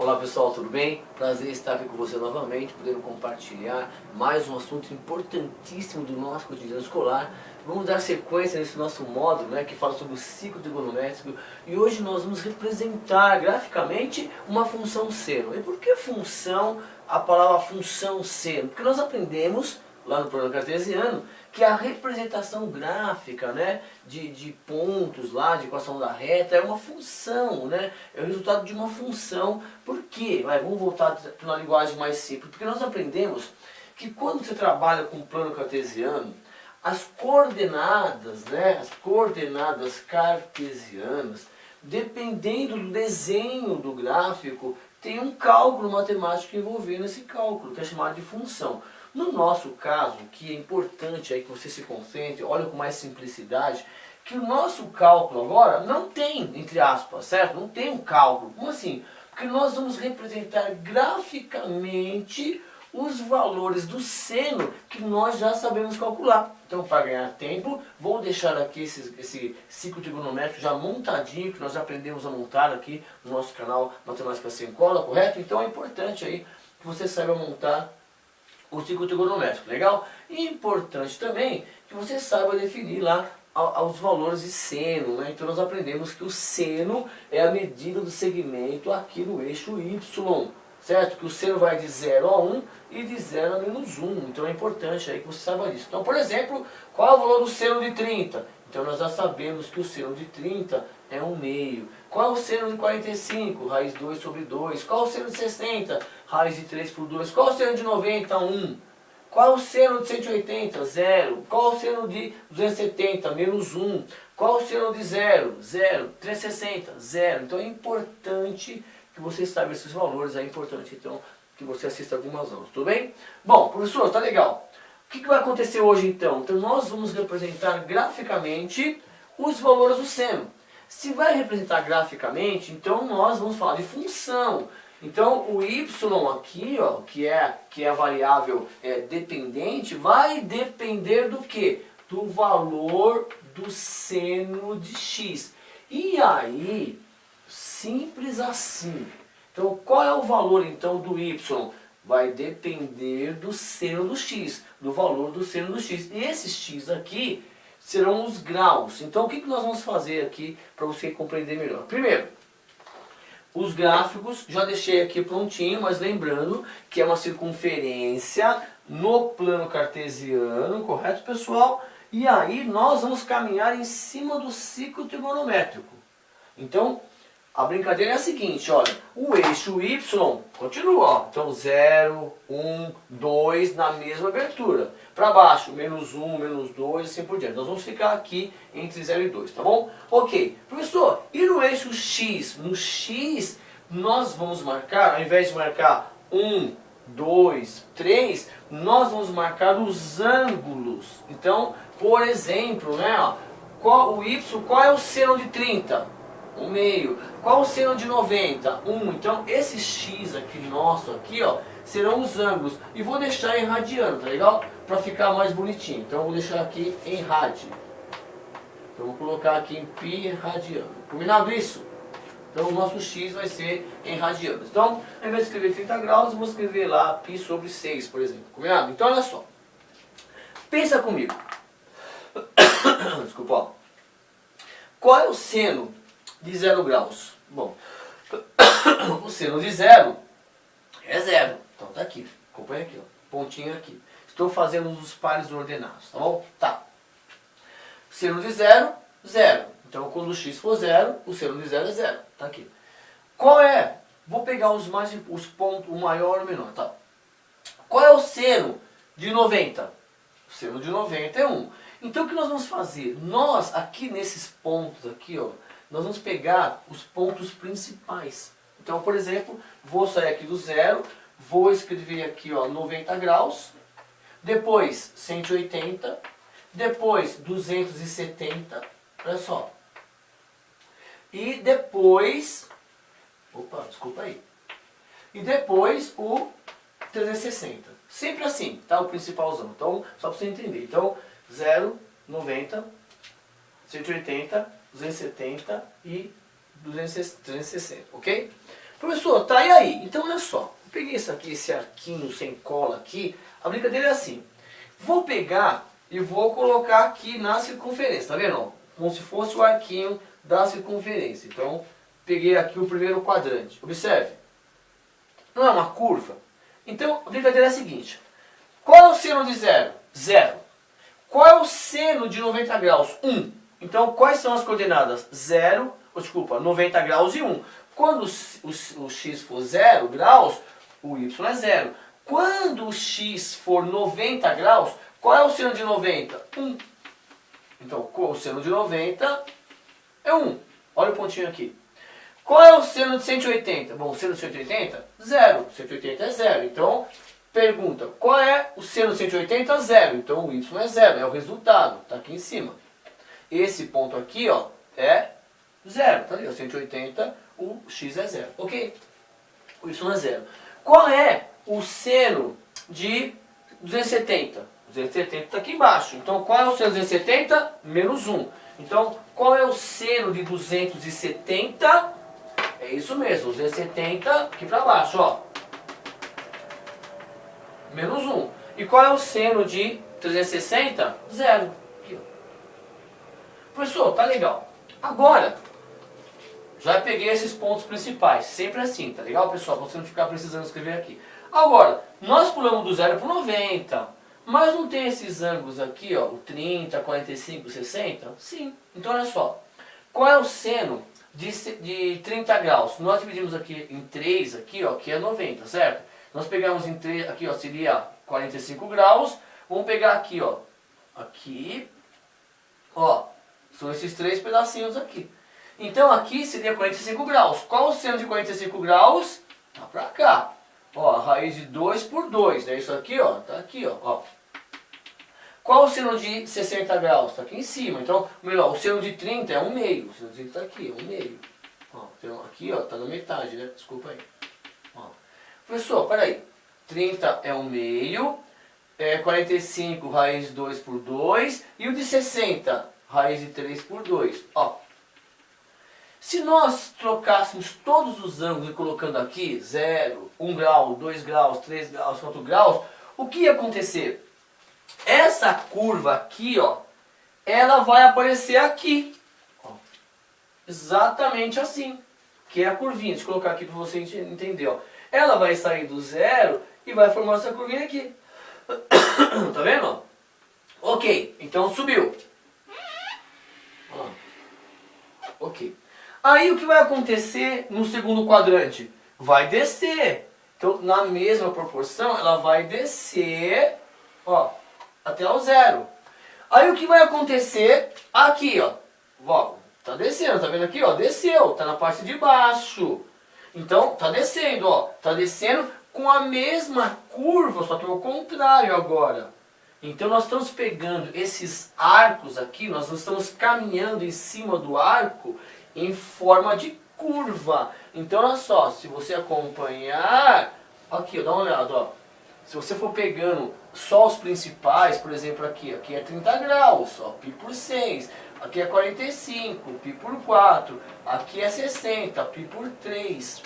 Olá pessoal, tudo bem? Prazer estar aqui com você novamente, podendo compartilhar mais um assunto importantíssimo do nosso cotidiano escolar. Vamos dar sequência nesse nosso módulo, que fala sobre o ciclo trigonométrico, e hoje nós vamos representar graficamente uma função seno. E por que função, a palavra função seno? Porque nós aprendemos lá no plano cartesiano que a representação gráfica, de pontos lá, de equação da reta, é uma função, é o resultado de uma função. Por quê? Vamos voltar para uma linguagem mais simples. Porque nós aprendemos que quando você trabalha com o plano cartesiano, as coordenadas cartesianas, dependendo do desenho do gráfico, tem um cálculo matemático envolvendo esse cálculo, que é chamado de função. No nosso caso, que é importante aí que você se concentre, olha com mais simplicidade, que o nosso cálculo agora não tem, entre aspas, certo? Não tem um cálculo. Como assim? Porque nós vamos representar graficamente os valores do seno que nós já sabemos calcular. Então, para ganhar tempo, vou deixar aqui esse ciclo trigonométrico já montadinho, que nós aprendemos a montar aqui no nosso canal Matemática Sem Cola, correto? Então é importante aí que você saiba montar o ciclo trigonométrico, legal? E importante também que você saiba definir lá os valores de seno, Então nós aprendemos que o seno é a medida do segmento aqui no eixo Y, certo? Que o seno vai de 0 a 1 e de 0 a menos 1, então é importante aí que você saiba disso. Então, por exemplo, qual é o valor do seno de 30? Então nós já sabemos que o seno de 30 é 1/2. Qual é o seno de 45? Raiz 2 sobre 2. Qual é o seno de 60? Raiz de 3 por 2. Qual é o seno de 90? 1. Qual é o seno de 180? 0. Qual é o seno de 270? Menos 1. Qual é o seno de 0? 0. 360? 0. Então é importante que você saiba esses valores. É importante então que você assista algumas aulas. Tudo bem? Bom, professor, tá legal. O que vai acontecer hoje então? Então nós vamos representar graficamente os valores do seno. Se vai representar graficamente, então nós vamos falar de função. Então o y aqui, que é a variável dependente, vai depender do quê? Do valor do seno de x. E aí, simples assim. Então qual é o valor então do y? Vai depender do seno do x, do valor do seno do x. E esse x aqui serão os graus. Então o que nós vamos fazer aqui para você compreender melhor? Primeiro, os gráficos, já deixei aqui prontinho, mas lembrando que é uma circunferência no plano cartesiano, correto pessoal? E aí nós vamos caminhar em cima do ciclo trigonométrico. Então, a brincadeira é a seguinte, olha, o eixo Y continua, então 0, 1, 2 na mesma abertura. Para baixo, menos 1, menos 2, assim por diante. Nós vamos ficar aqui entre 0 e 2, tá bom? Ok, professor, e no eixo X? No X, nós vamos marcar, ao invés de marcar 1, 2, 3, nós vamos marcar os ângulos. Então, por exemplo, o Y, qual é o seno de 30? 1/2. Qual o seno de 90? 1. Então esse x aqui nosso aqui, serão os ângulos. E vou deixar em radiano, tá legal? Para ficar mais bonitinho. Então eu vou deixar aqui em rádio. Então vou colocar aqui em pi radiano. Combinado isso? Então o nosso x vai ser em radianos. Então, ao invés de escrever 30 graus, eu vou escrever lá pi sobre 6, por exemplo. Combinado? Então olha só. Pensa comigo. Desculpa, Qual é o seno de 0 graus? Bom, o seno de 0 é 0. Então tá aqui, acompanha aqui, pontinho aqui. Estou fazendo os pares ordenados, tá bom? Tá. Seno de 0, 0. Então quando o x for 0, o seno de 0 é 0. Tá aqui. Qual é? Vou pegar os pontos, o maior e o menor, tá? Qual é o seno de 90? O seno de 90 é 1. Então o que nós vamos fazer? Nós, aqui nesses pontos aqui, nós vamos pegar os pontos principais. Então, por exemplo, vou sair aqui do 0, vou escrever aqui 90 graus, depois 180, depois 270, olha só. E depois, desculpa aí. E depois o 360. Sempre assim, tá? O principalzão. Então, só para você entender. Então, 0, 90, 180, 270 e 360, ok? Professor, tá, e aí? Então olha só, eu peguei isso aqui, esse arquinho sem cola aqui, a brincadeira é assim. Vou pegar e vou colocar aqui na circunferência, tá vendo? Como se fosse o arquinho da circunferência. Então, peguei aqui o primeiro quadrante. Observe, não é uma curva? Então, a brincadeira é a seguinte. Qual é o seno de zero? Zero. Qual é o seno de 90 graus? 1. Então, quais são as coordenadas? 90 graus e 1. Quando o x for 0 graus, o y é 0. Quando o x for 90 graus, qual é o seno de 90? 1. Então, o seno de 90 é 1. Olha o pontinho aqui. Qual é o seno de 180? Bom, o seno de 180? 0. 180 é 0. Então, pergunta, qual é o seno de 180? 0. Então, o y é 0. É o resultado. Está aqui em cima. Esse ponto aqui, ó, é 0. Tá ali, ó, 180, o x é 0. Ok? O y é 0. Qual é o seno de 270? 270 está aqui embaixo. Então, qual é o seno de 270? Menos 1. Então, qual é o seno de 270? É isso mesmo, 270 aqui para baixo, ó. Menos 1. E qual é o seno de 360? 0. Aqui, ó. Professor, tá legal. Agora, já peguei esses pontos principais. Sempre assim, tá legal, pessoal? Pra você não ficar precisando escrever aqui. Agora, nós pulamos do 0 para o 90. Mas não tem esses ângulos aqui, ó, o 30, 45, 60? Sim. Então, olha só. Qual é o seno de 30 graus? Nós dividimos aqui em 3, aqui, ó, que é 90, certo? Nós pegamos em 3, aqui, ó, seria 45 graus. Vamos pegar aqui, ó, aqui, ó, são esses 3 pedacinhos aqui. Então, aqui seria 45 graus. Qual o seno de 45 graus? Tá pra cá. Ó, a raiz de 2 por 2, né? Isso aqui, ó, tá aqui, ó. Qual o seno de 60 graus? Tá aqui em cima. Então, melhor, o seno de 30 é 1/2. O seno de 30 tá aqui, 1/2. Ó, então, aqui, ó, tá na metade, né? Desculpa aí. Ó. Professor, peraí. 30 é 1/2. 45, raiz de 2 por 2. E o de 60, raiz de 3 por 2. Ó. Se nós trocássemos todos os ângulos e colocando aqui 0, 1 grau, 2 graus, 3 graus, 4 graus, o que ia acontecer? Essa curva aqui, ó, ela vai aparecer aqui. Ó, exatamente assim, que é a curvinha. Deixa eu colocar aqui para você entender. Ó. Ela vai sair do 0 e vai formar essa curvinha aqui. Tá vendo? Ok, então subiu. Ó. Ok. Aí o que vai acontecer no segundo quadrante? Vai descer. Então, na mesma proporção, ela vai descer, ó, até o 0. Aí o que vai acontecer aqui, ó. Ó, tá descendo, tá vendo aqui, ó? Desceu, tá na parte de baixo. Então, tá descendo, ó. Tá descendo com a mesma curva, só que ao contrário agora. Então, nós estamos pegando esses arcos aqui, nós estamos caminhando em cima do arco em forma de curva. Então, olha só, se você acompanhar, aqui, ó, dá uma olhada, ó. Se você for pegando só os principais, por exemplo, aqui é 30 graus, ó, π por 6. Aqui é 45, π por 4. Aqui é 60, π por 3.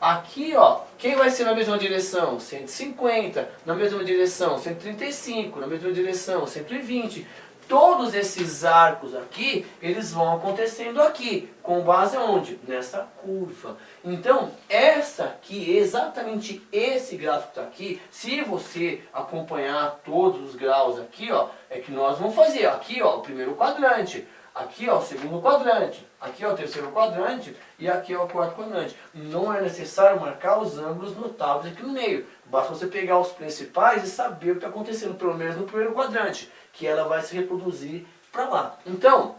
Aqui, ó, quem vai ser na mesma direção? 150, na mesma direção, 135, na mesma direção, 120. Todos esses arcos aqui, eles vão acontecendo aqui, com base onde? Nessa curva. Então, essa aqui, exatamente esse gráfico que está aqui, se você acompanhar todos os graus aqui, ó, é que nós vamos fazer. Aqui, ó, o primeiro quadrante. Aqui, ó, o segundo quadrante. Aqui, ó, o terceiro quadrante. E aqui, ó, o quarto quadrante. Não é necessário marcar os ângulos notáveis aqui no meio. Basta você pegar os principais e saber o que está acontecendo, pelo menos no primeiro quadrante, que ela vai se reproduzir para lá. Então,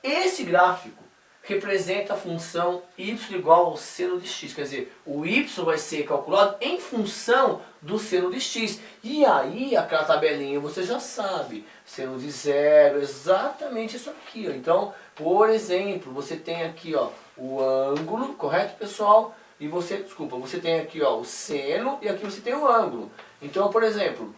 esse gráfico representa a função y igual ao seno de x. Quer dizer, o y vai ser calculado em função do seno de x. E aí, aquela tabelinha você já sabe. Seno de 0, exatamente isso aqui. Ó. Então, por exemplo, você tem aqui, ó, o ângulo, correto, pessoal? E você, desculpa, você tem aqui, ó, o seno e aqui você tem o ângulo. Então, por exemplo,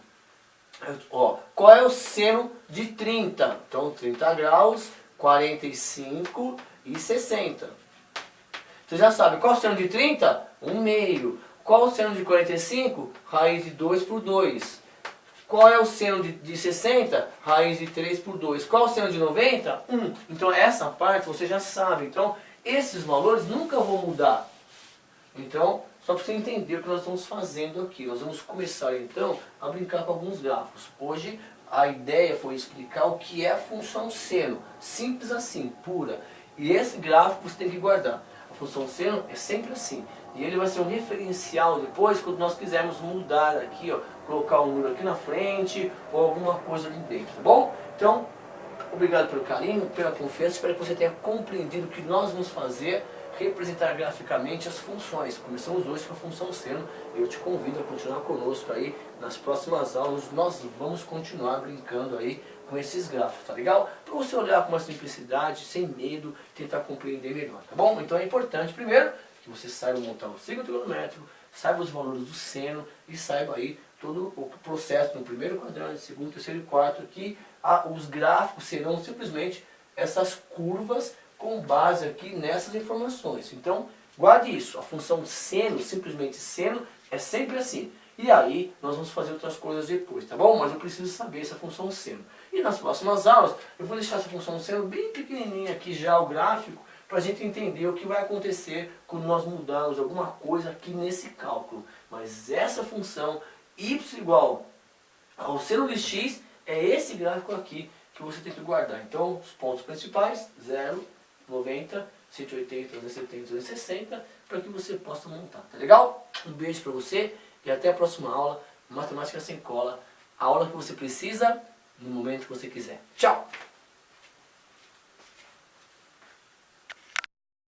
ó, qual é o seno de 30? Então, 30 graus, 45 e 60. Você já sabe, qual é o seno de 30? 1/2. Qual é o seno de 45? Raiz de 2 por 2. Qual é o seno de 60? Raiz de 3 por 2. Qual é o seno de 90? 1. Então essa parte você já sabe. Então esses valores nunca vão mudar. Então, só para você entender o que nós estamos fazendo aqui. Nós vamos começar então a brincar com alguns gráficos. Hoje a ideia foi explicar o que é a função seno. Simples assim, pura. E esse gráfico você tem que guardar. A função seno é sempre assim. E ele vai ser um referencial depois quando nós quisermos mudar aqui, ó, colocar um número aqui na frente ou alguma coisa ali dentro, tá bom? Então, obrigado pelo carinho, pela confiança. Espero que você tenha compreendido o que nós vamos fazer, representar graficamente as funções. Começamos hoje com a função seno. Eu te convido a continuar conosco aí nas próximas aulas. Nós vamos continuar brincando aí com esses gráficos, tá legal? Para você olhar com uma simplicidade, sem medo, tentar compreender melhor, tá bom? Então é importante, primeiro, que você saiba montar o signo trigonométrico, saiba os valores do seno e saiba aí todo o processo no primeiro quadrante, segundo, terceiro e quarto, que os gráficos serão simplesmente essas curvas com base aqui nessas informações. Então, guarde isso. A função seno, simplesmente seno, é sempre assim. E aí, nós vamos fazer outras coisas depois, tá bom? Mas eu preciso saber essa função seno. E nas próximas aulas, eu vou deixar essa função seno bem pequenininha aqui já, o gráfico, para a gente entender o que vai acontecer quando nós mudarmos alguma coisa aqui nesse cálculo. Mas essa função y igual ao seno de x é esse gráfico aqui que você tem que guardar. Então, os pontos principais, 0, 90, 180, 270, 260, para que você possa montar. Tá legal? Um beijo para você e até a próxima aula. Matemática sem cola. A aula que você precisa no momento que você quiser. Tchau!